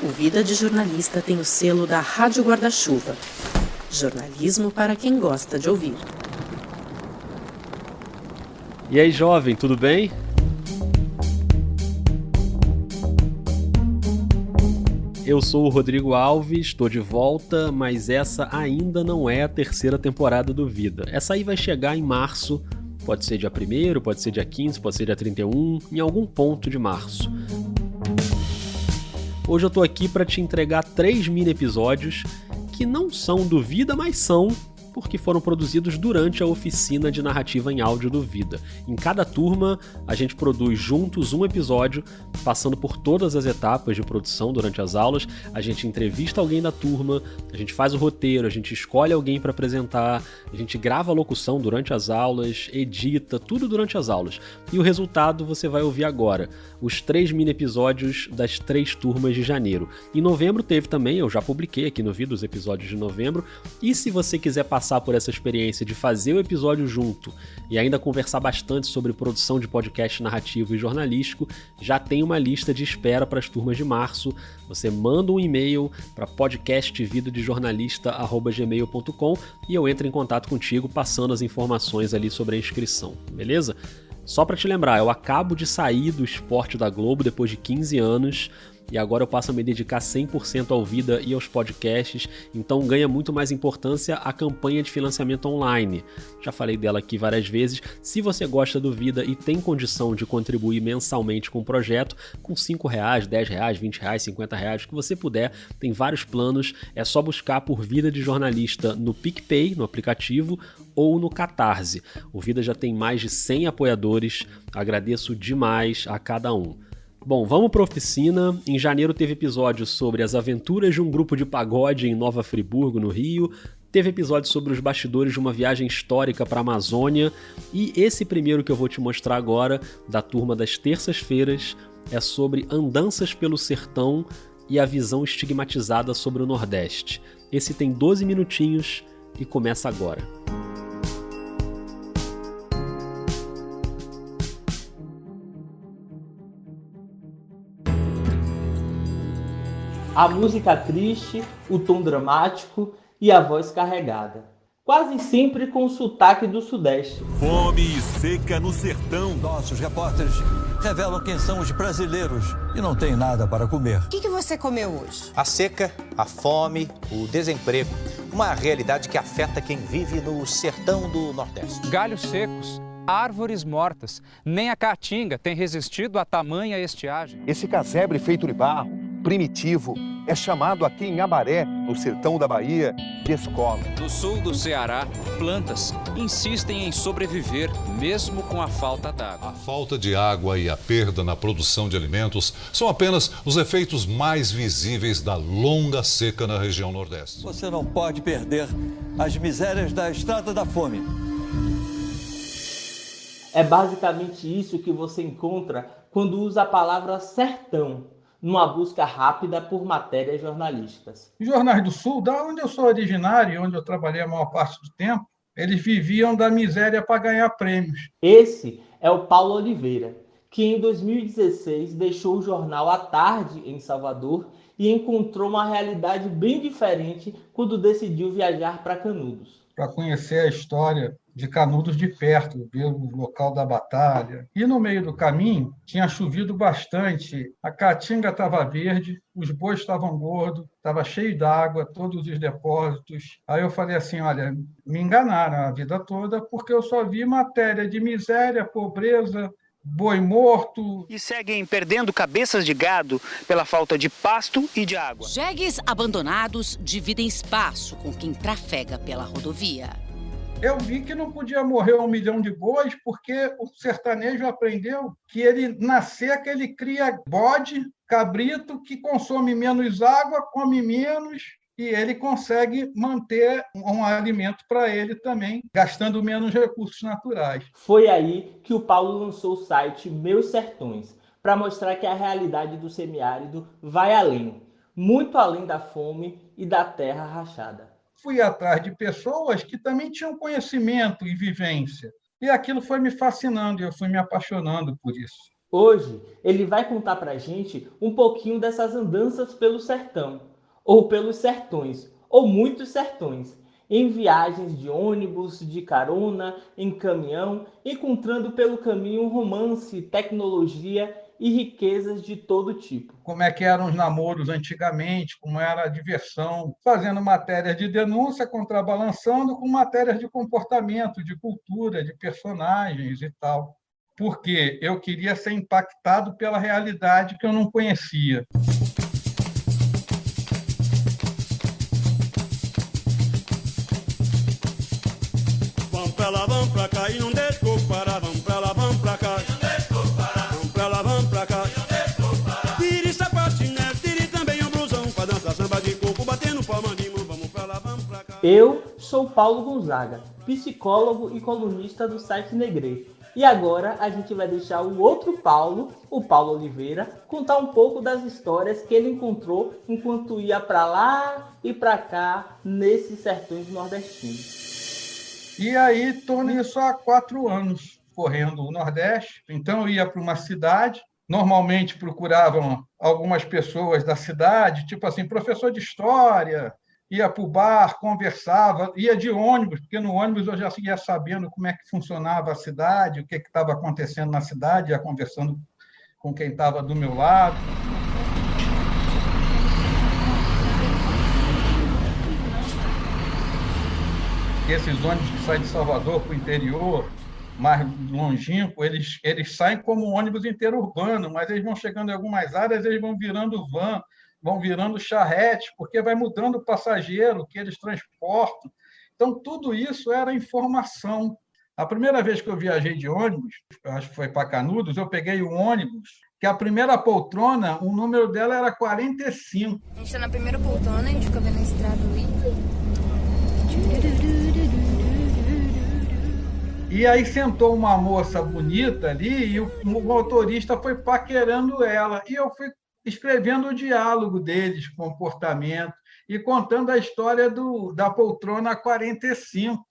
O Vida de Jornalista tem o selo da Rádio Guarda-Chuva. Jornalismo para quem gosta de ouvir. E aí, jovem, tudo bem? Eu sou o Rodrigo Alves, estou de volta, mas essa ainda não é a terceira temporada do Vida. Essa aí vai chegar em março, pode ser dia 1º, pode ser dia 15, pode ser dia 31, em algum ponto de março. Hoje eu tô aqui para te entregar 3 mini episódios que não são do Vida, mas são porque foram produzidos durante a oficina de narrativa em áudio do Vida. Em cada turma, a gente produz juntos um episódio, passando por todas as etapas de produção durante as aulas. A gente entrevista alguém da turma, a gente faz o roteiro, a gente escolhe alguém para apresentar, a gente grava a locução durante as aulas, edita, tudo durante as aulas. E o resultado você vai ouvir agora, os 3 mini episódios das 3 turmas de janeiro. Em novembro teve também, eu já publiquei aqui no Vida os episódios de novembro, e se você quiser passar por essa experiência de fazer o episódio junto e ainda conversar bastante sobre produção de podcast narrativo e jornalístico, já tem uma lista de espera para as turmas de março. Você manda um e-mail para podcastvidadejornalista@gmail.com e eu entro em contato contigo passando as informações ali sobre a inscrição, beleza? Só para te lembrar, eu acabo de sair do esporte da Globo depois de 15 anos e agora eu passo a me dedicar 100% ao Vida e aos podcasts, então ganha muito mais importância a campanha de financiamento online. Já falei dela aqui várias vezes. Se você gosta do Vida e tem condição de contribuir mensalmente com o projeto, com R$5, R$10, R$20, R$50, o que você puder, tem vários planos, é só buscar por Vida de Jornalista no PicPay, no aplicativo, ou no Catarse. O Vida já tem mais de 100 apoiadores, agradeço demais a cada um. Bom, vamos para a oficina. Em janeiro teve episódio sobre as aventuras de um grupo de pagode em Nova Friburgo, no Rio. Teve episódio sobre os bastidores de uma viagem histórica para a Amazônia. E esse primeiro que eu vou te mostrar agora, da turma das terças-feiras, é sobre andanças pelo sertão e a visão estigmatizada sobre o Nordeste. Esse tem 12 minutinhos e começa agora. A música triste, o tom dramático e a voz carregada. Quase sempre com o sotaque do Sudeste. Fome e seca no sertão. Nossos repórteres revelam quem são os brasileiros e não têm nada para comer. O que você comeu hoje? A seca, a fome, o desemprego. Uma realidade que afeta quem vive no sertão do Nordeste. Galhos secos, árvores mortas. Nem a caatinga tem resistido a tamanha estiagem. Esse casebre feito de barro, primitivo, é chamado aqui em Abaré, no sertão da Bahia, de escola. No sul do Ceará, plantas insistem em sobreviver, mesmo com a falta d'água. A falta de água e a perda na produção de alimentos são apenas os efeitos mais visíveis da longa seca na região Nordeste. Você não pode perder as misérias da estrada da fome. É basicamente isso que você encontra quando usa a palavra sertão, numa busca rápida por matérias jornalísticas. Os jornais do Sul, da onde eu sou originário e onde eu trabalhei a maior parte do tempo, eles viviam da miséria para ganhar prêmios. Esse é o Paulo Oliveira, que em 2016 deixou o jornal à tarde em Salvador e encontrou uma realidade bem diferente quando decidiu viajar para Canudos. Para conhecer a história de Canudos de perto, ver o local da batalha. E no meio do caminho tinha chovido bastante, a caatinga estava verde, os bois estavam gordos, estava cheio d'água, todos os depósitos. Aí eu falei assim, olha, me enganaram a vida toda porque eu só vi matéria de miséria, pobreza, boi morto. E seguem perdendo cabeças de gado pela falta de pasto e de água. Jegues abandonados dividem espaço com quem trafega pela rodovia. Eu vi que não podia morrer 1 milhão de bois, porque o sertanejo aprendeu que ele, na seca, ele cria bode, cabrito, que consome menos água, come menos, e ele consegue manter um alimento para ele também, gastando menos recursos naturais. Foi aí que o Paulo lançou o site Meus Sertões, para mostrar que a realidade do semiárido vai além, muito além da fome e da terra rachada. Fui atrás de pessoas que também tinham conhecimento e vivência. E aquilo foi me fascinando, e eu fui me apaixonando por isso. Hoje, ele vai contar pra gente um pouquinho dessas andanças pelo sertão, ou pelos sertões, ou muitos sertões, em viagens de ônibus, de carona, em caminhão, encontrando pelo caminho romance, tecnologia e riquezas de todo tipo. Como é que eram os namoros antigamente, como era a diversão, fazendo matérias de denúncia, contrabalançando com matérias de comportamento, de cultura, de personagens e tal. Porque eu queria ser impactado pela realidade que eu não conhecia. Vamos pra lá, vamos pra cá e não deixa o parar. Vamos pra lá, vamos pra cá. Vamos pra lá, vamos pra cá. Tire sapatinete, tire também o blusão pra dançar samba de coco, batendo palma de mão. Vamos pra lá, vamos pra cá. Eu sou Paulo Gonzaga, psicólogo e colunista do site Negre. E agora a gente vai deixar o outro Paulo, o Paulo Oliveira, contar um pouco das histórias que ele encontrou enquanto ia para lá e para cá nesses sertões nordestinos. E aí estou nisso há 4 anos, correndo o Nordeste. Então eu ia para uma cidade, normalmente procuravam algumas pessoas da cidade, tipo assim, professor de história, ia para o bar, conversava, ia de ônibus, porque no ônibus eu já ia sabendo como é que funcionava a cidade, o que estava acontecendo na cidade, ia conversando com quem estava do meu lado. Esses ônibus que saem de Salvador para o interior, mais longínquo, eles saem como ônibus interurbano, mas eles vão chegando em algumas áreas, eles vão virando van, vão virando charrete, porque vai mudando o passageiro que eles transportam. Então, tudo isso era informação. A primeira vez que eu viajei de ônibus, acho que foi para Canudos, eu peguei um ônibus, que a primeira poltrona, o número dela era 45. A gente está na primeira poltrona, a gente fica vendo a estrada ali. E aí sentou uma moça bonita ali e o motorista foi paquerando ela. E eu fui escrevendo o diálogo deles, comportamento, e contando a história da poltrona 45,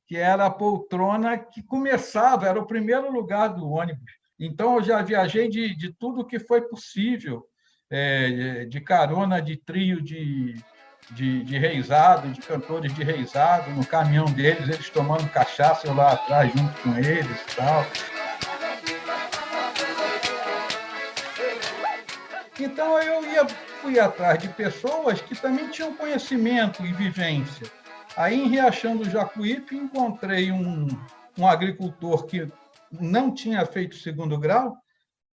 que era a poltrona que começava, era o primeiro lugar do ônibus. Então, eu já viajei de tudo que foi possível, de carona, de trio de reizado, de cantores de reizado, no caminhão deles, eles tomando cachaça, eu lá atrás, junto com eles e tal. Então, eu fui atrás de pessoas que também tinham conhecimento e vivência. Aí, em Riachão do Jacuípe, encontrei um agricultor que não tinha feito 2º grau,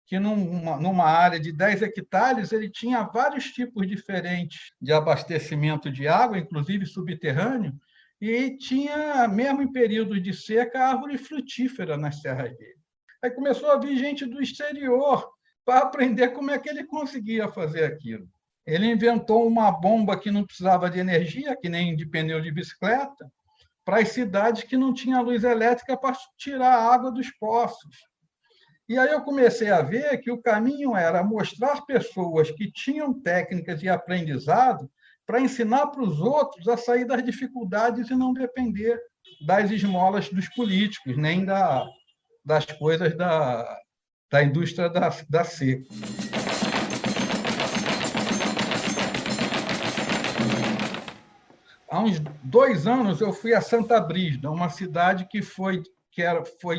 que numa área de 10 hectares, ele tinha vários tipos diferentes de abastecimento de água, inclusive subterrâneo, e tinha, mesmo em períodos de seca, árvore frutífera nas serras dele. Aí começou a vir gente do exterior para aprender como é que ele conseguia fazer aquilo. Ele inventou uma bomba que não precisava de energia, que nem de pneu de bicicleta, para as cidades que não tinham luz elétrica para tirar a água dos poços. E aí eu comecei a ver que o caminho era mostrar pessoas que tinham técnicas e aprendizado para ensinar para os outros a sair das dificuldades e não depender das esmolas dos políticos, nem das coisas da indústria da seca. Há uns 2 anos eu fui a Santa Brígida, uma cidade que foi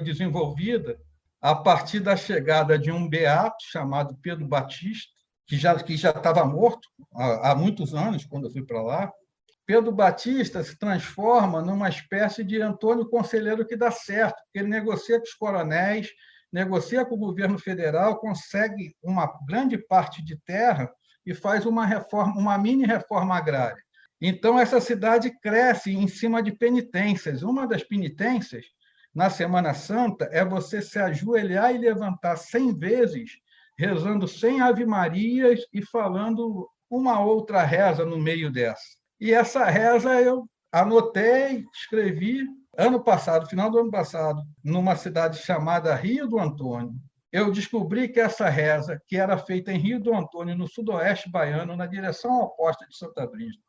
desenvolvida a partir da chegada de um beato chamado Pedro Batista, que já estava morto há muitos anos, quando eu fui para lá. Pedro Batista se transforma numa espécie de Antônio Conselheiro que dá certo, porque ele negocia com os coronéis, negocia com o governo federal, consegue uma grande parte de terra e faz uma mini reforma agrária. Então, essa cidade cresce em cima de penitências. Uma das penitências, na Semana Santa, é você se ajoelhar e levantar 100 vezes, rezando 100 ave-marias e falando uma outra reza no meio dessa. E essa reza eu anotei, escrevi, final do ano passado, numa cidade chamada Rio do Antônio. Eu descobri que essa reza, que era feita em Rio do Antônio, no sudoeste baiano, na direção oposta de Santa Brígida,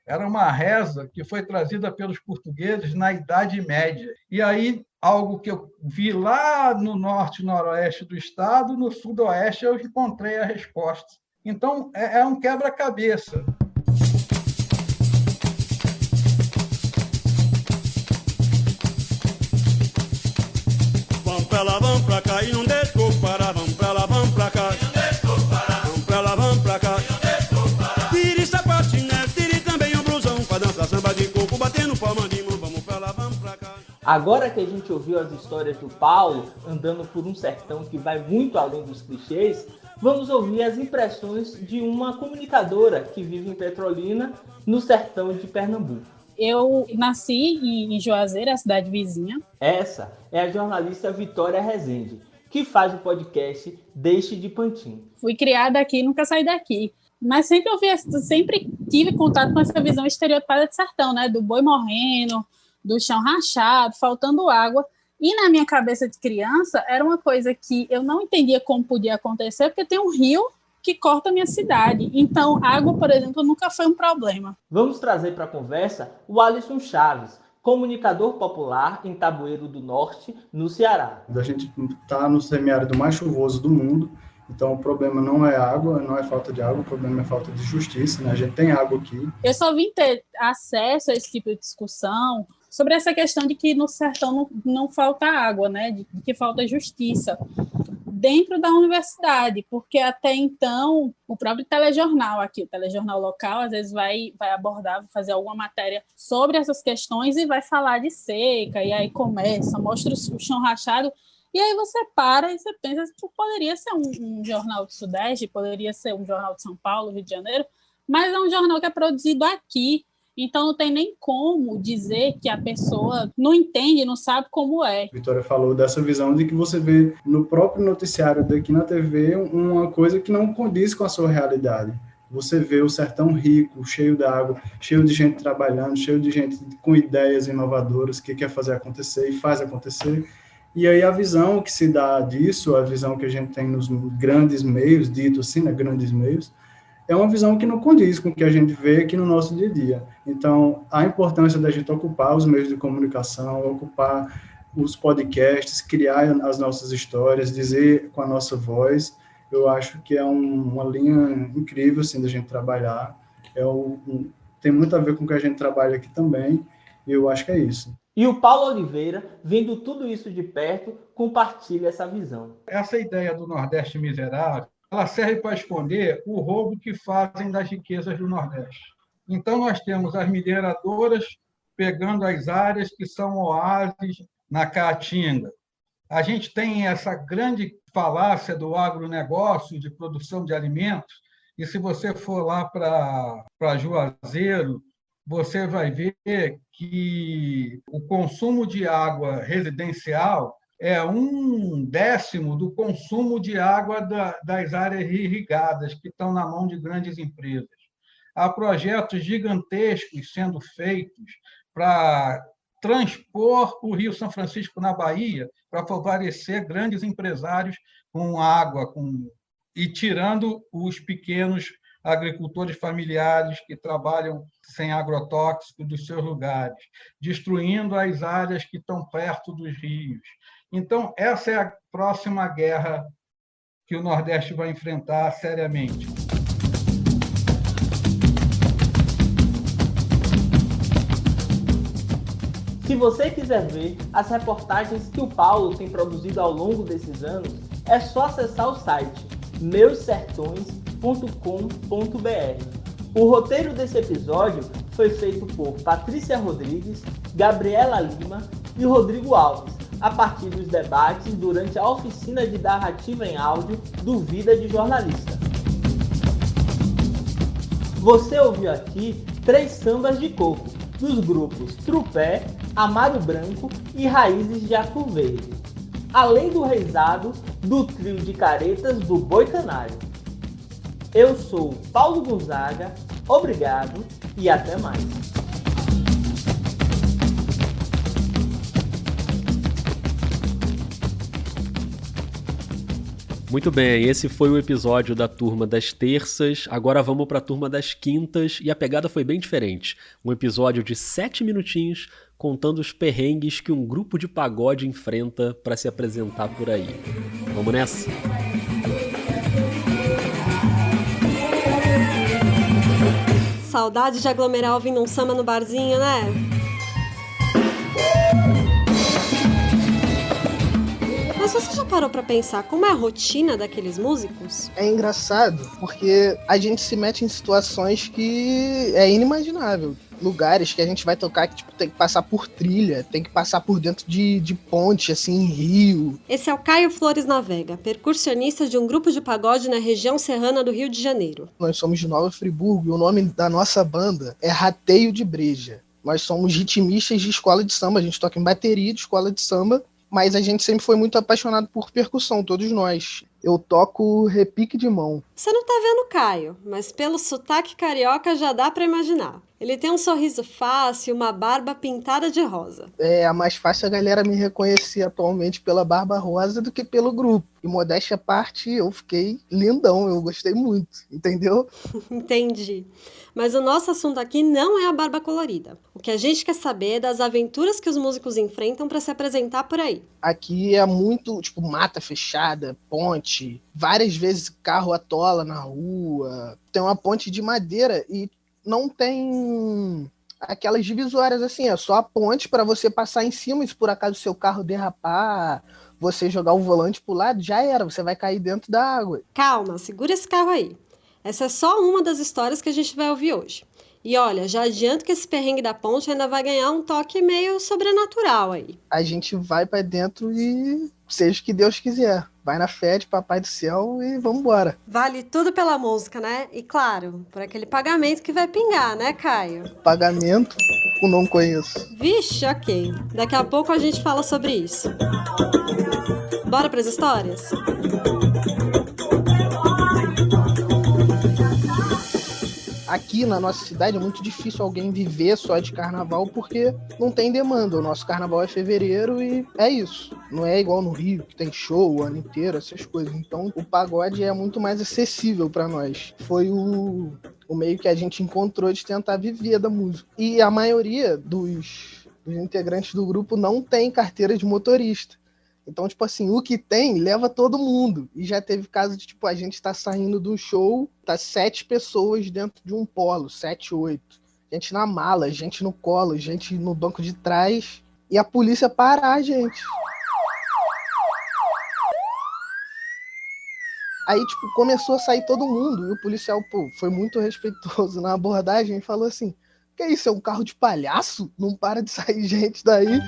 Era uma reza que foi trazida pelos portugueses na Idade Média. E aí, algo que eu vi lá no norte e noroeste do estado, no sudoeste eu encontrei a resposta. Então, é um quebra-cabeça. Vamos pra lá, vamos pra cá e não deixa o coco parar. Vamos pra lá, vamos pra cá. Vamos pra lá, vamos pra cá. Tire sapatinho, tire também um blusão pra dançar samba de coco, batendo palma de mão. Vamos pra lá, vamos pra cá. Agora que a gente ouviu as histórias do Paulo andando por um sertão que vai muito além dos clichês, vamos ouvir as impressões de uma comunicadora que vive em Petrolina, no sertão de Pernambuco. Eu nasci em Juazeiro, a cidade vizinha. Essa é a jornalista Vitória Rezende, que faz o podcast Deixe de Pantin. Fui criada aqui e nunca saí daqui. Mas sempre tive contato com essa visão estereotipada de sertão, né? Do boi morrendo, do chão rachado, faltando água. E na minha cabeça de criança, era uma coisa que eu não entendia como podia acontecer, porque tem um rio que corta a minha cidade. Então, água, por exemplo, nunca foi um problema. Vamos trazer para a conversa o Alisson Chaves, comunicador popular em Tabueiro do Norte, no Ceará. A gente está no semiárido mais chuvoso do mundo, então o problema não é água, não é falta de água, o problema é falta de justiça, né? A gente tem água aqui. Eu só vim ter acesso a esse tipo de discussão sobre essa questão de que no sertão não falta água, né? De que falta justiça dentro da universidade, porque até então o próprio telejornal aqui, o telejornal local, às vezes vai abordar, vai fazer alguma matéria sobre essas questões e vai falar de seca, e aí mostra o chão rachado, e aí você para e você pensa que poderia ser um jornal do Sudeste, poderia ser um jornal de São Paulo, Rio de Janeiro, mas é um jornal que é produzido aqui. Então, não tem nem como dizer que a pessoa não entende, não sabe como é. Vitória falou dessa visão de que você vê no próprio noticiário daqui na TV uma coisa que não condiz com a sua realidade. Você vê o sertão rico, cheio de água, cheio de gente trabalhando, cheio de gente com ideias inovadoras que quer fazer acontecer e faz acontecer. E aí a visão que se dá disso, a visão que a gente tem nos grandes meios, dito assim, né, grandes meios, é uma visão que não condiz com o que a gente vê aqui no nosso dia a dia. Então, a importância da gente ocupar os meios de comunicação, ocupar os podcasts, criar as nossas histórias, dizer com a nossa voz, eu acho que é uma linha incrível assim, da gente trabalhar. Tem muito a ver com o que a gente trabalha aqui também, e eu acho que é isso. E o Paulo Oliveira, vendo tudo isso de perto, compartilha essa visão. Essa ideia do Nordeste miserável, ela serve para esconder o roubo que fazem das riquezas do Nordeste. Então, nós temos as mineradoras pegando as áreas que são oásis na Caatinga. A gente tem essa grande falácia do agronegócio, de produção de alimentos, e se você for lá para Juazeiro, você vai ver que o consumo de água residencial é 1/10 do consumo de água das áreas irrigadas, que estão na mão de grandes empresas. Há projetos gigantescos sendo feitos para transpor o Rio São Francisco na Bahia, para favorecer grandes empresários com água, e tirando os pequenos agricultores familiares que trabalham sem agrotóxico dos seus lugares, destruindo as áreas que estão perto dos rios. Então, essa é a próxima guerra que o Nordeste vai enfrentar seriamente. Se você quiser ver as reportagens que o Paulo tem produzido ao longo desses anos, é só acessar o site meussertões.com.br. O roteiro desse episódio foi feito por Patrícia Rodrigues, Gabriela Lima e Rodrigo Alves, a partir dos debates durante a oficina de narrativa em áudio do Vida de Jornalista. Você ouviu aqui 3 sambas de coco, dos grupos Trupé, Amaro Branco e Raízes de Arco Verde, além do reizado do trio de caretas do Boi Canário. Eu sou Paulo Gonzaga, obrigado e até mais. Muito bem, esse foi o episódio da turma das terças, agora vamos para a turma das quintas e a pegada foi bem diferente. Um episódio de 7 minutinhos contando os perrengues que um grupo de pagode enfrenta para se apresentar por aí. Vamos nessa? Saudade de aglomerar ouvindo um samba no barzinho, né? Mas você já parou pra pensar como é a rotina daqueles músicos? É engraçado, porque a gente se mete em situações que é inimaginável. Lugares que a gente vai tocar que tipo, tem que passar por trilha, tem que passar por dentro de ponte, assim, em rio. Esse é o Caio Flores Navega, percussionista de um grupo de pagode na região serrana do Rio de Janeiro. Nós somos de Nova Friburgo e o nome da nossa banda é Rateio de Breja. Nós somos ritmistas de escola de samba, a gente toca em bateria de escola de samba, mas a gente sempre foi muito apaixonado por percussão, todos nós. Eu toco repique de mão. Você não tá vendo o Caio, mas pelo sotaque carioca já dá pra imaginar. Ele tem um sorriso fácil e uma barba pintada de rosa. É mais fácil a galera me reconhecer atualmente pela barba rosa do que pelo grupo. E modéstia à parte, eu fiquei lindão, eu gostei muito, entendeu? Entendi. Mas o nosso assunto aqui não é a barba colorida. O que a gente quer saber é das aventuras que os músicos enfrentam para se apresentar por aí. Aqui é muito, tipo, mata fechada, ponte, várias vezes carro atola na rua. Tem uma ponte de madeira e não tem aquelas divisórias assim, é só a ponte para você passar em cima e se por acaso o seu carro derrapar, você jogar o volante pro lado, já era, você vai cair dentro da água. Calma, segura esse carro aí. Essa é só uma das histórias que a gente vai ouvir hoje. E olha, já adianto que esse perrengue da ponte ainda vai ganhar um toque meio sobrenatural aí. A gente vai pra dentro e seja o que Deus quiser. Vai na fé de Papai do Céu e vambora. Vale tudo pela música, né? E claro, por aquele pagamento que vai pingar, né, Caio? Pagamento? Eu não conheço. Vixe, ok. Daqui a pouco a gente fala sobre isso. Bora pras histórias? Aqui na nossa cidade é muito difícil alguém viver só de carnaval porque não tem demanda. O nosso carnaval é fevereiro e é isso. Não é igual no Rio, que tem show o ano inteiro, essas coisas. Então o pagode é muito mais acessível para nós. Foi o meio que a gente encontrou de tentar viver da música. E a maioria dos integrantes do grupo não tem carteira de motorista. Então, tipo assim, o que tem, leva todo mundo. E já teve caso de, tipo, a gente tá saindo do show, tá 7 pessoas dentro de um polo, 7, 8. Gente na mala, gente no colo, gente no banco de trás. E a polícia parar a gente. Aí, tipo, começou a sair todo mundo. E o policial, pô, foi muito respeitoso na abordagem e falou assim, que isso, é um carro de palhaço? Não para de sair gente daí.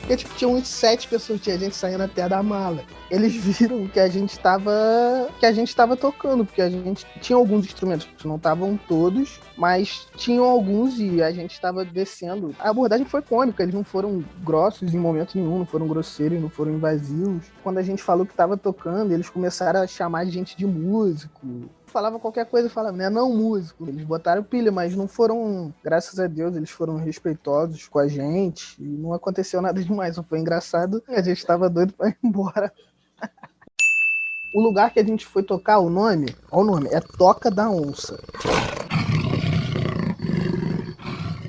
Porque, tipo, tinha uns 7 pessoas, tinha gente saindo até da mala. Eles viram que a gente tava tocando, porque a gente tinha alguns instrumentos, não estavam todos, mas tinham alguns e a gente estava descendo. A abordagem foi cômica, eles não foram grossos em momento nenhum, não foram grosseiros, não foram invasivos. Quando a gente falou que estava tocando, eles começaram a chamar a gente de músico. Falava qualquer coisa e falava, né, não músico. Eles botaram pilha, mas não foram, graças a Deus, eles foram respeitosos com a gente e não aconteceu nada demais. Foi engraçado, a gente tava doido pra ir embora. O lugar que a gente foi tocar, o nome é Toca da Onça.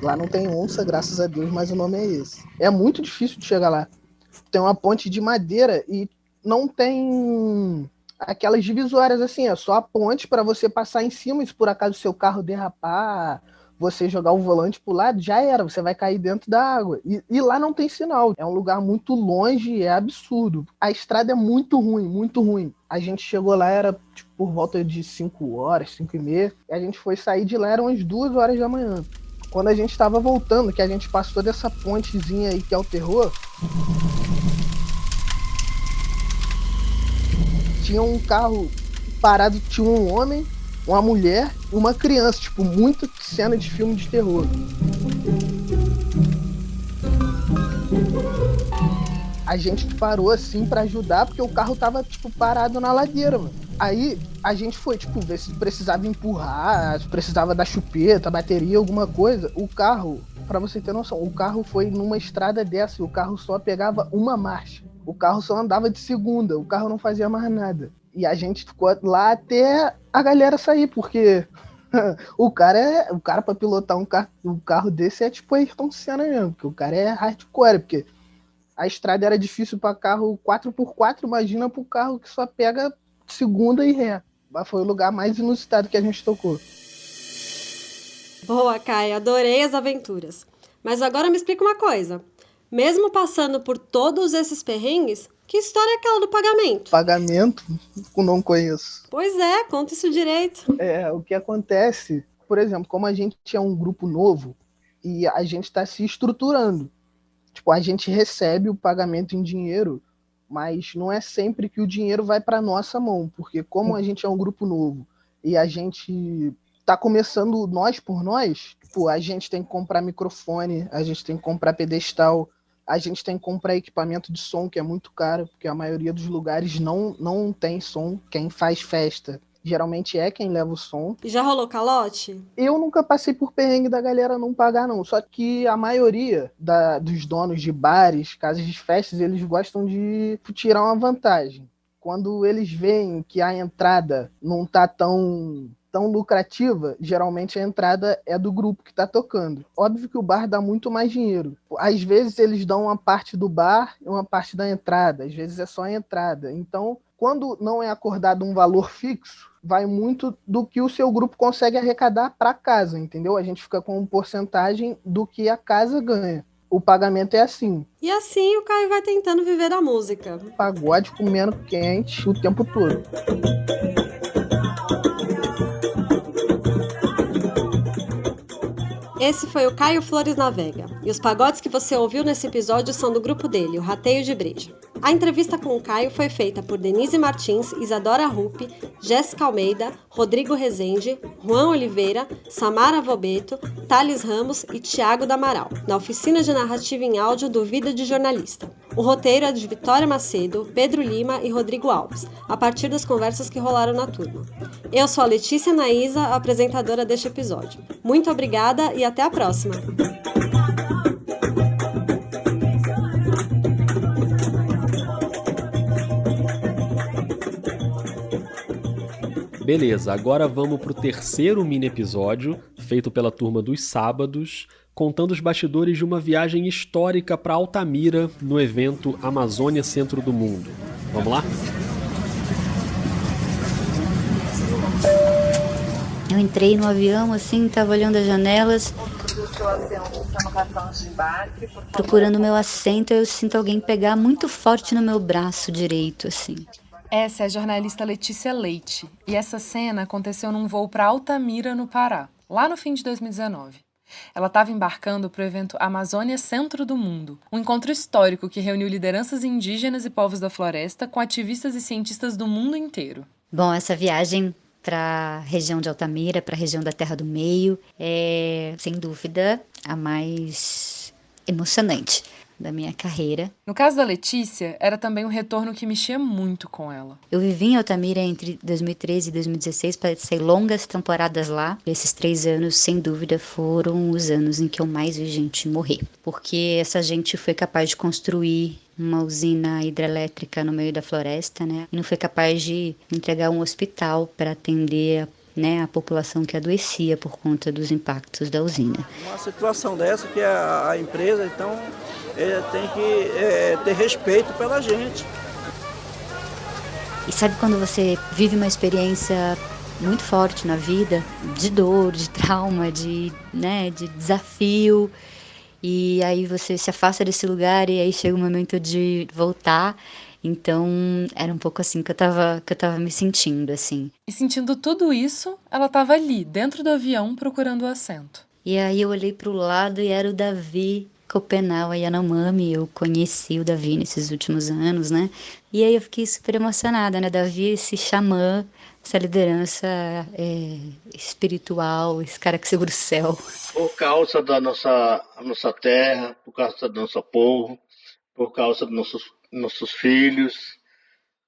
Lá não tem onça, graças a Deus, mas o nome é esse. É muito difícil de chegar lá. Tem uma ponte de madeira e não tem aquelas divisórias assim, é só a ponte para você passar em cima e se por acaso o seu carro derrapar, você jogar o volante pro lado, já era, você vai cair dentro da água. E lá não tem sinal, é um lugar muito longe, é absurdo. A estrada é muito ruim, muito ruim. A gente chegou lá, era tipo, por volta de 5 horas, 5h30, e a gente foi sair de lá, eram umas 2 horas da manhã. Quando a gente tava voltando, que a gente passou dessa pontezinha aí que é o terror, tinha um carro parado, tinha um homem, uma mulher e uma criança, tipo, muita cena de filme de terror. A gente parou assim pra ajudar, porque o carro tava, tipo, parado na ladeira, mano. Aí a gente foi, tipo, ver se precisava empurrar, se precisava da chupeta, bateria, alguma coisa. O carro Pra você ter noção, o carro foi numa estrada dessa e o carro só pegava uma marcha. O carro só andava de segunda, o carro não fazia mais nada. E a gente ficou lá até a galera sair, porque o cara pra pilotar um carro desse é tipo Ayrton Senna mesmo, porque o cara é hardcore, porque a estrada era difícil para carro 4x4, imagina pro carro que só pega segunda e ré. Mas foi o lugar mais inusitado que a gente tocou. Boa, Caio, adorei as aventuras. Mas agora me explica uma coisa. Mesmo passando por todos esses perrengues, que história é aquela do pagamento? Pagamento? Não conheço. Pois é, conta isso direito. O que acontece, por exemplo, como a gente é um grupo novo e a gente está se estruturando. Tipo, a gente recebe o pagamento em dinheiro, mas não é sempre que o dinheiro vai para nossa mão, porque como a gente é um grupo novo e a gente tá começando nós por nós, tipo, a gente tem que comprar microfone, a gente tem que comprar pedestal, a gente tem que comprar equipamento de som, que é muito caro, porque a maioria dos lugares não tem som. Quem faz festa geralmente é quem leva o som. E já rolou calote? Eu nunca passei por perrengue da galera não pagar, não. Só que a maioria dos donos de bares, casas de festas, eles gostam de tirar uma vantagem. Quando eles veem que a entrada não tá tão lucrativa, geralmente a entrada é do grupo que está tocando. Óbvio que o bar dá muito mais dinheiro. Às vezes eles dão uma parte do bar e uma parte da entrada. Às vezes é só a entrada. Então, quando não é acordado um valor fixo, vai muito do que o seu grupo consegue arrecadar para casa, entendeu? A gente fica com uma porcentagem do que a casa ganha. O pagamento é assim. E assim o Caio vai tentando viver da música. Pagode comendo quente o tempo todo. Esse foi o Caio Flores Navega, e os pagodes que você ouviu nesse episódio são do grupo dele, o Rateio de Breja. A entrevista com o Caio foi feita por Denise Martins, Isadora Rupp, Jéssica Almeida, Rodrigo Rezende, Juan Oliveira, Samara Vobeto, Thales Ramos e Thiago Damaral, na oficina de narrativa em áudio do Vida de Jornalista. O roteiro é de Vitória Macedo, Pedro Lima e Rodrigo Alves, a partir das conversas que rolaram na turma. Eu sou a Letícia Naísa, apresentadora deste episódio. Muito obrigada e até a próxima! Beleza, agora vamos pro terceiro mini episódio, feito pela turma dos sábados, contando os bastidores de uma viagem histórica para Altamira no evento Amazônia Centro do Mundo. Vamos lá? Eu entrei no avião assim, tava olhando as janelas, procurando meu assento, eu sinto alguém pegar muito forte no meu braço direito, assim. Essa é a jornalista Letícia Leite, e essa cena aconteceu num voo para Altamira, no Pará, lá no fim de 2019. Ela estava embarcando para o evento Amazônia Centro do Mundo, um encontro histórico que reuniu lideranças indígenas e povos da floresta com ativistas e cientistas do mundo inteiro. Bom, essa viagem para a região de Altamira, para a região da Terra do Meio, é, sem dúvida, a mais emocionante da minha carreira. No caso da Letícia, era também um retorno que mexia muito com ela. Eu vivi em Altamira entre 2013 e 2016, passei longas temporadas lá. Esses 3 anos, sem dúvida, foram os anos em que eu mais vi gente morrer. Porque essa gente foi capaz de construir uma usina hidrelétrica no meio da floresta, né? E não foi capaz de entregar um hospital para atender a população que adoecia por conta dos impactos da usina. Uma situação dessa que a empresa, então, tem que ter respeito pela gente. E sabe quando você vive uma experiência muito forte na vida, de dor, de trauma, de desafio, e aí você se afasta desse lugar e aí chega o momento de voltar. Então, era um pouco assim que eu tava me sentindo, assim. E sentindo tudo isso, ela tava ali, dentro do avião, procurando o assento. E aí eu olhei pro lado e era o Davi Copenau Yanomami. Eu conheci o Davi nesses últimos anos, né? E aí eu fiquei super emocionada, né? Davi, esse xamã, essa liderança espiritual, esse cara que segura o céu. Por causa da nossa terra, por causa do nosso povo, por causa dos nossos filhos,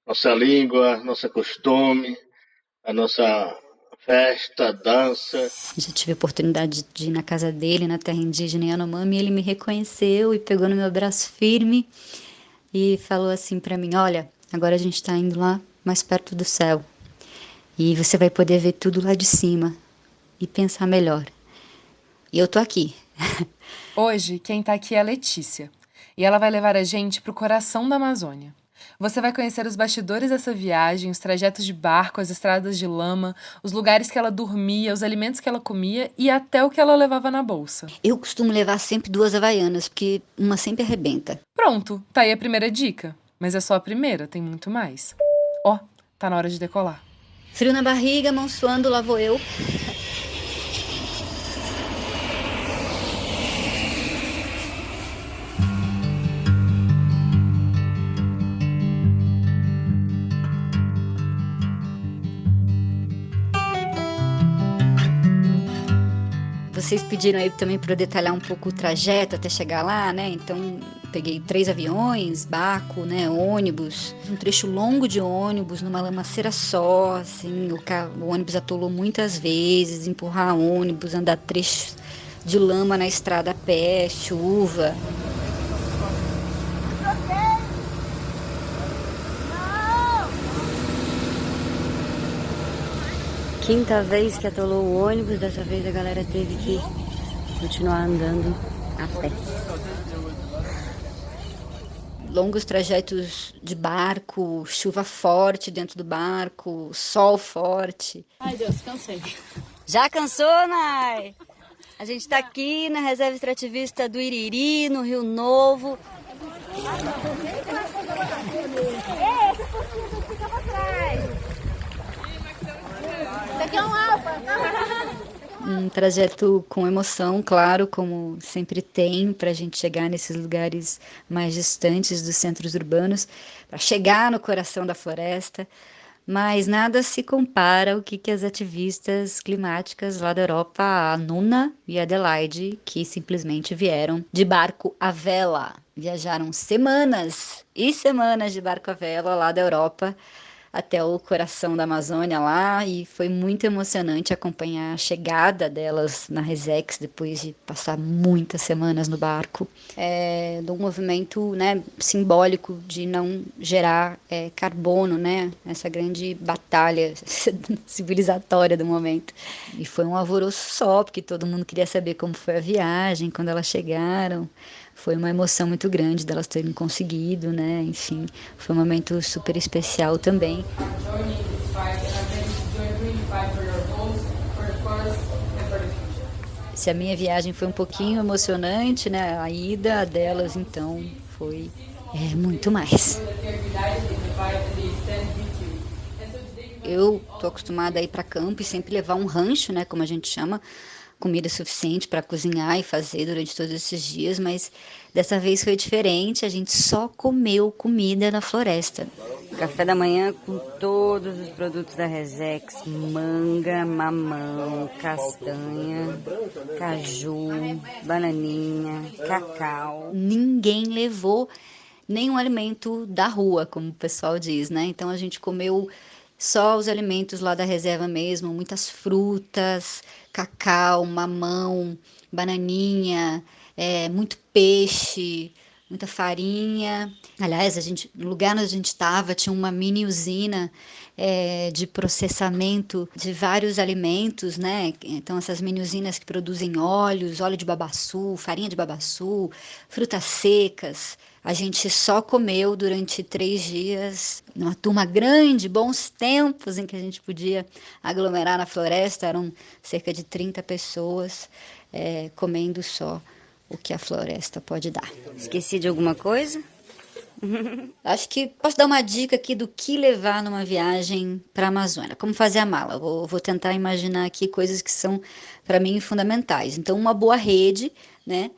nossa língua, nosso costume, a nossa festa, dança. Já tive a oportunidade de ir na casa dele, na terra indígena Yanomami, e ele me reconheceu e pegou no meu braço firme e falou assim pra mim: olha, agora a gente tá indo lá mais perto do céu e você vai poder ver tudo lá de cima e pensar melhor. E eu tô aqui. Hoje, quem tá aqui é a Letícia, e ela vai levar a gente pro coração da Amazônia. Você vai conhecer os bastidores dessa viagem, os trajetos de barco, as estradas de lama, os lugares que ela dormia, os alimentos que ela comia e até o que ela levava na bolsa. Eu costumo levar sempre 2 havaianas, porque uma sempre arrebenta. Pronto, tá aí a primeira dica. Mas é só a primeira, tem muito mais. Ó, tá na hora de decolar. Frio na barriga, mão suando, lá vou eu. Vocês pediram aí também para eu detalhar um pouco o trajeto até chegar lá, né? Então, peguei 3 aviões, barco, né? Ônibus. Um trecho longo de ônibus, numa lamaceira só, assim. O ônibus atolou muitas vezes, empurrar ônibus, andar trechos de lama na estrada a pé, chuva. Quinta vez que atolou o ônibus, dessa vez a galera teve que continuar andando a pé. Longos trajetos de barco, chuva forte dentro do barco, sol forte. Ai, Deus, cansei. Já cansou, Nai? A gente tá aqui na Reserva Extrativista do Iriri, no Rio Novo. Isso aqui é um alfa. Um trajeto com emoção, claro, como sempre tem, para a gente chegar nesses lugares mais distantes dos centros urbanos, para chegar no coração da floresta. Mas nada se compara ao que as ativistas climáticas lá da Europa, a Nuna e a Adelaide, que simplesmente vieram de barco à vela. Viajaram semanas e semanas de barco à vela lá da Europa até o coração da Amazônia lá, e foi muito emocionante acompanhar a chegada delas na Resex depois de passar muitas semanas no barco. De um movimento, né, simbólico de não gerar carbono, né, essa grande batalha civilizatória do momento. E foi um alvoroço só, porque todo mundo queria saber como foi a viagem, quando elas chegaram. Foi uma emoção muito grande delas terem conseguido, né? Enfim, foi um momento super especial também. Se a minha viagem foi um pouquinho emocionante, né? A ida delas, então, foi muito mais. Eu tô acostumada a ir para campo e sempre levar um rancho, né? Como a gente chama, comida suficiente para cozinhar e fazer durante todos esses dias, mas dessa vez foi diferente, a gente só comeu comida na floresta. Café da manhã com todos os produtos da Resex: manga, mamão, castanha, caju, bananinha, cacau. Ninguém levou nenhum alimento da rua, como o pessoal diz, né? Então a gente comeu só os alimentos lá da reserva mesmo, muitas frutas, cacau, mamão, bananinha, muito peixe, muita farinha. Aliás, no lugar onde a gente estava tinha uma mini usina de processamento de vários alimentos, né? Então essas mini usinas que produzem óleos, óleo de babaçu, farinha de babaçu, frutas secas. A gente só comeu durante 3 dias, numa turma grande, bons tempos em que a gente podia aglomerar na floresta. Eram cerca de 30 pessoas comendo só o que a floresta pode dar. Esqueci de alguma coisa? Acho que posso dar uma dica aqui do que levar numa viagem para a Amazônia. Como fazer a mala. Vou tentar imaginar aqui coisas que são, para mim, fundamentais. Então, uma boa rede, né?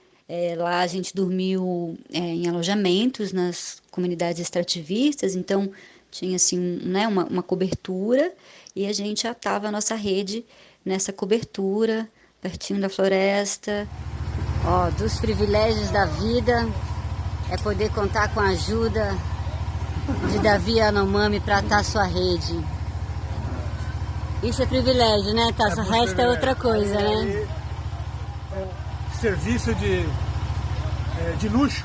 Lá a gente dormiu em alojamentos nas comunidades extrativistas, então tinha assim, né, uma cobertura, e a gente atava a nossa rede nessa cobertura, pertinho da floresta. Dos privilégios da vida é poder contar com a ajuda de Davi Yanomami para atar sua rede. Isso é privilégio, né, Tasso? O resto é outra coisa, né? Serviço de luxo.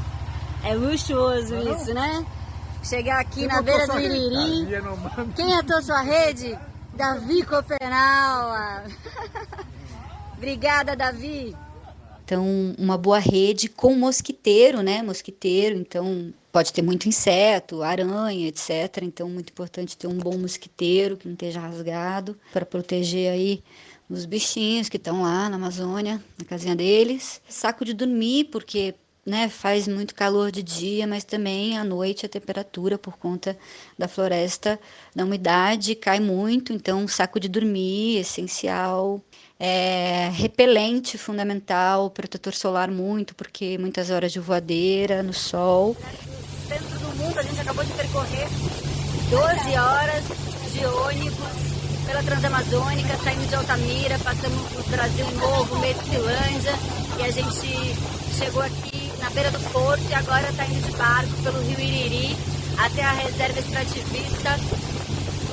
É luxuoso isso, né? Chegar aqui na beira do Iriri. Quem atou sua rede? Davi Copenau. Obrigada, Davi. Então, uma boa rede com mosquiteiro, né? Mosquiteiro, então pode ter muito inseto, aranha, etc. Então, muito importante ter um bom mosquiteiro que não esteja rasgado para proteger aí os bichinhos que estão lá na Amazônia, na casinha deles. Saco de dormir, porque, né, faz muito calor de dia, mas também à noite a temperatura, por conta da floresta, da umidade, cai muito. Então, saco de dormir, essencial. Repelente fundamental, protetor solar muito, porque muitas horas de voadeira no sol. Centro do mundo, a gente acabou de percorrer 12 horas de ônibus pela Transamazônica, saindo de Altamira, passamos por Brasil Novo, Medicilândia, e a gente chegou aqui na beira do porto e agora está indo de barco pelo rio Iriri até a reserva extrativista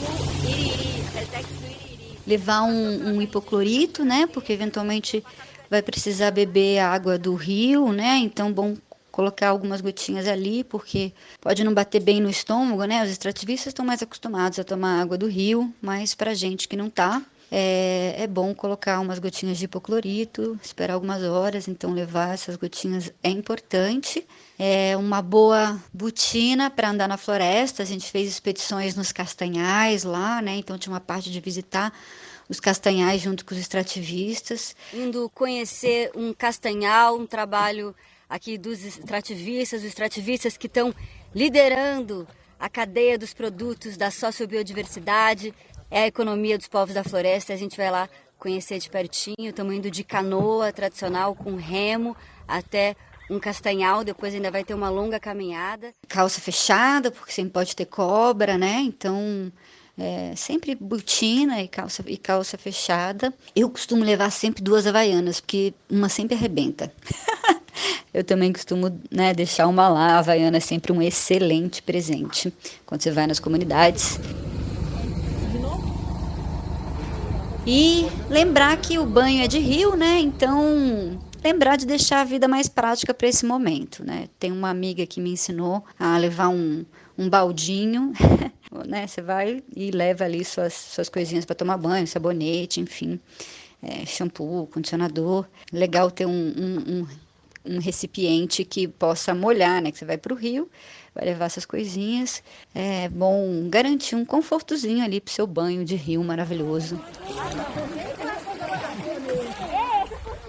do Iriri, a Resex do Iriri. Levar um hipoclorito, né? Porque eventualmente vai precisar beber a água do rio, né? Então, bom colocar algumas gotinhas ali, porque pode não bater bem no estômago, né? Os extrativistas estão mais acostumados a tomar água do rio, mas pra gente que não tá, é bom colocar umas gotinhas de hipoclorito, esperar algumas horas, então levar essas gotinhas é importante. Uma boa botina para andar na floresta. A gente fez expedições nos castanhais lá, né? Então tinha uma parte de visitar os castanhais junto com os extrativistas. Indo conhecer um castanhal, um trabalho aqui dos extrativistas, os extrativistas que estão liderando a cadeia dos produtos da sociobiodiversidade, é a economia dos povos da floresta. A gente vai lá conhecer de pertinho. Estamos indo de canoa tradicional com remo até um castanhal, depois ainda vai ter uma longa caminhada. Calça fechada, porque sempre pode ter cobra, né? Então, sempre botina e calça fechada. Eu costumo levar sempre 2 havaianas, porque uma sempre arrebenta. Eu também costumo, né, deixar uma lá. A havaiana é sempre um excelente presente quando você vai nas comunidades. E lembrar que o banho é de rio, né? Então, lembrar de deixar a vida mais prática para esse momento, né? Tem uma amiga que me ensinou a levar um baldinho, né? Você vai e leva ali suas coisinhas para tomar banho, sabonete, enfim, shampoo, condicionador. Legal ter um recipiente que possa molhar, né? Que você vai para o rio, vai levar essas coisinhas. É bom garantir um confortozinho ali pro seu banho de rio maravilhoso.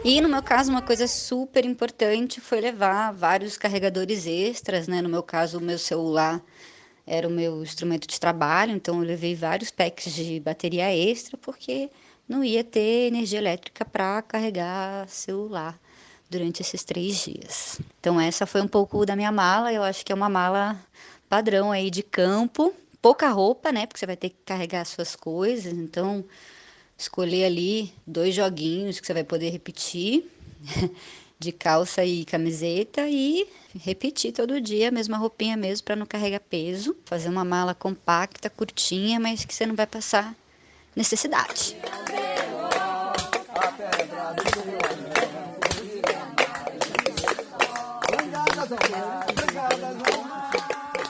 E no meu caso, uma coisa super importante foi levar vários carregadores extras, né? No meu caso, o meu celular era o meu instrumento de trabalho, então eu levei vários packs de bateria extra, porque não ia ter energia elétrica para carregar celular durante esses 3 dias. Então essa foi um pouco da minha mala. Eu acho que é uma mala padrão aí de campo, pouca roupa, né? Porque você vai ter que carregar as suas coisas, então escolher ali 2 joguinhos que você vai poder repetir, de calça e camiseta, e repetir todo dia a mesma roupinha mesmo para não carregar peso. Fazer uma mala compacta, curtinha, mas que você não vai passar necessidade.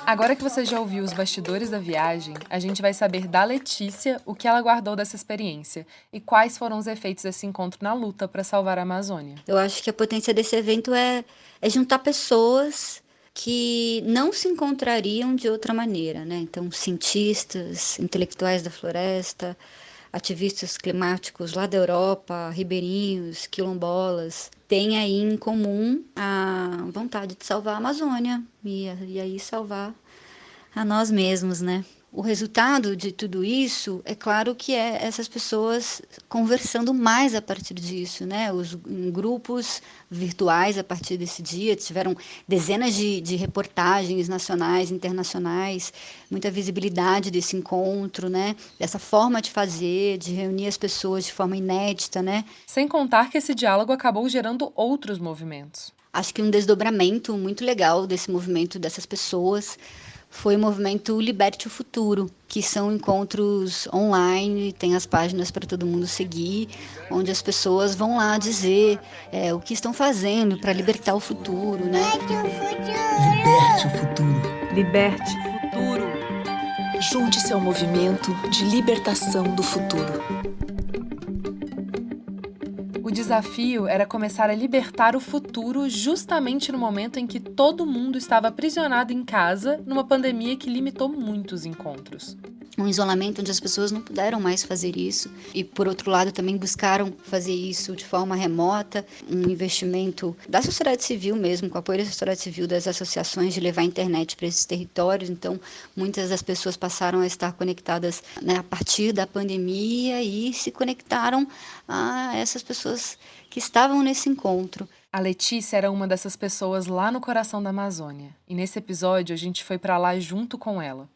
Agora que você já ouviu os bastidores da viagem, a gente vai saber da Letícia o que ela guardou dessa experiência e quais foram os efeitos desse encontro na luta para salvar a Amazônia. Eu acho que a potência desse evento é juntar pessoas que não se encontrariam de outra maneira, né? Então, cientistas, intelectuais da floresta, ativistas climáticos lá da Europa, ribeirinhos, quilombolas, têm aí em comum a vontade de salvar a Amazônia e aí salvar a nós mesmos, né? O resultado de tudo isso, é claro que é essas pessoas conversando mais a partir disso, né? Em grupos virtuais a partir desse dia, tiveram dezenas de reportagens nacionais, internacionais, muita visibilidade desse encontro, né? Dessa forma de fazer, de reunir as pessoas de forma inédita, né? Sem contar que esse diálogo acabou gerando outros movimentos. Acho que um desdobramento muito legal desse movimento dessas pessoas foi o movimento Liberte o Futuro, que são encontros online, tem as páginas para todo mundo seguir, onde as pessoas vão lá dizer o que estão fazendo para libertar o futuro, né? Liberte o futuro. Liberte o futuro. Junte-se ao movimento de libertação do futuro. O desafio era começar a libertar o futuro justamente no momento em que todo mundo estava aprisionado em casa, numa pandemia que limitou muitos encontros. Um isolamento onde as pessoas não puderam mais fazer isso e, por outro lado, também buscaram fazer isso de forma remota, um investimento da sociedade civil mesmo, com o apoio da sociedade civil, das associações, de levar a internet para esses territórios. Então, muitas das pessoas passaram a estar conectadas, né, a partir da pandemia e se conectaram a essas pessoas que estavam nesse encontro. A Letícia era uma dessas pessoas lá no coração da Amazônia, e nesse episódio a gente foi para lá junto com ela.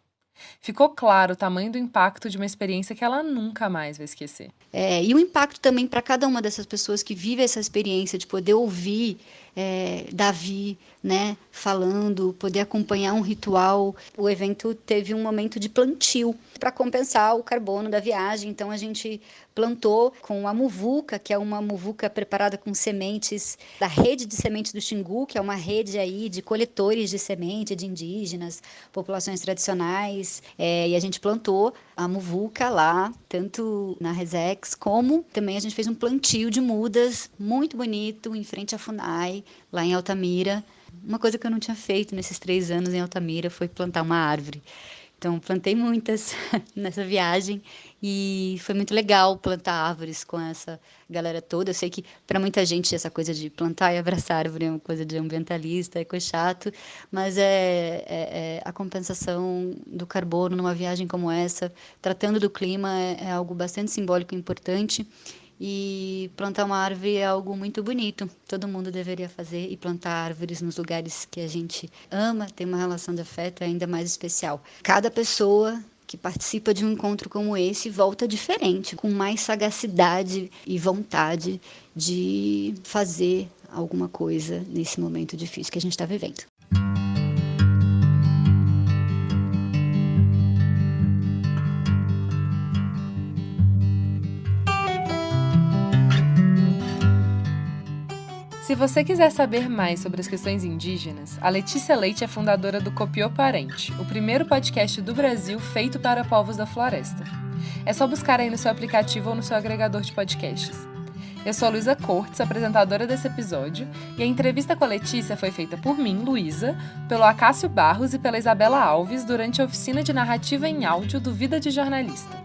Ficou claro o tamanho do impacto de uma experiência que ela nunca mais vai esquecer. E o impacto também para cada uma dessas pessoas que vive essa experiência de poder ouvir Davi, né, falando, poder acompanhar um ritual. O evento teve um momento de plantio para compensar o carbono da viagem. Então a gente plantou com a muvuca, que é uma muvuca preparada com sementes da rede de sementes do Xingu, que é uma rede aí de coletores de semente de indígenas, populações tradicionais. E a gente plantou a muvuca lá, tanto na Resex, como também a gente fez um plantio de mudas muito bonito em frente à FUNAI, lá em Altamira. Uma coisa que eu não tinha feito nesses 3 anos em Altamira foi plantar uma árvore. Então, plantei muitas nessa viagem e foi muito legal plantar árvores com essa galera toda. Eu sei que para muita gente essa coisa de plantar e abraçar árvore é uma coisa de ambientalista, é coisa chato, mas a compensação do carbono numa viagem como essa, tratando do clima, é algo bastante simbólico e importante. E plantar uma árvore é algo muito bonito. Todo mundo deveria fazer, e plantar árvores nos lugares que a gente ama, tem uma relação de afeto é ainda mais especial. Cada pessoa que participa de um encontro como esse volta diferente, com mais sagacidade e vontade de fazer alguma coisa nesse momento difícil que a gente está vivendo. Se você quiser saber mais sobre as questões indígenas, a Letícia Leite é fundadora do Copiô Parente, o primeiro podcast do Brasil feito para povos da floresta. É só buscar aí no seu aplicativo ou no seu agregador de podcasts. Eu sou a Luísa Cortes, apresentadora desse episódio, e a entrevista com a Letícia foi feita por mim, Luísa, pelo Acácio Barros e pela Isabela Alves durante a oficina de narrativa em áudio do Vida de Jornalista.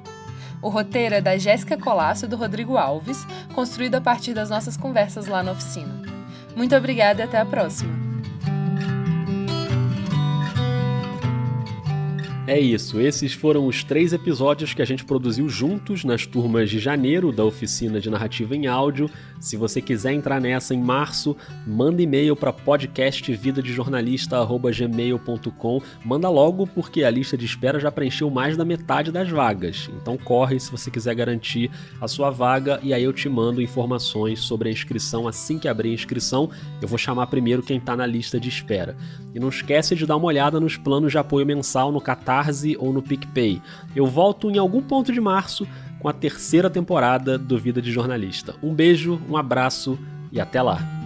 O roteiro é da Jéssica Colasso e do Rodrigo Alves, construído a partir das nossas conversas lá na oficina. Muito obrigada e até a próxima! É isso, esses foram os 3 episódios que a gente produziu juntos nas turmas de janeiro da oficina de narrativa em áudio. Se você quiser entrar nessa em março, manda e-mail para podcastvidadejornalista@gmail.com. Manda logo, porque a lista de espera já preencheu mais da metade das vagas. Então corre se você quiser garantir a sua vaga, e aí eu te mando informações sobre a inscrição assim que abrir a inscrição. Eu vou chamar primeiro quem está na lista de espera. E não esquece de dar uma olhada nos planos de apoio mensal no Catarse ou no PicPay. Eu volto em algum ponto de março com a 3ª temporada do Vida de Jornalista. Um beijo, um abraço e até lá!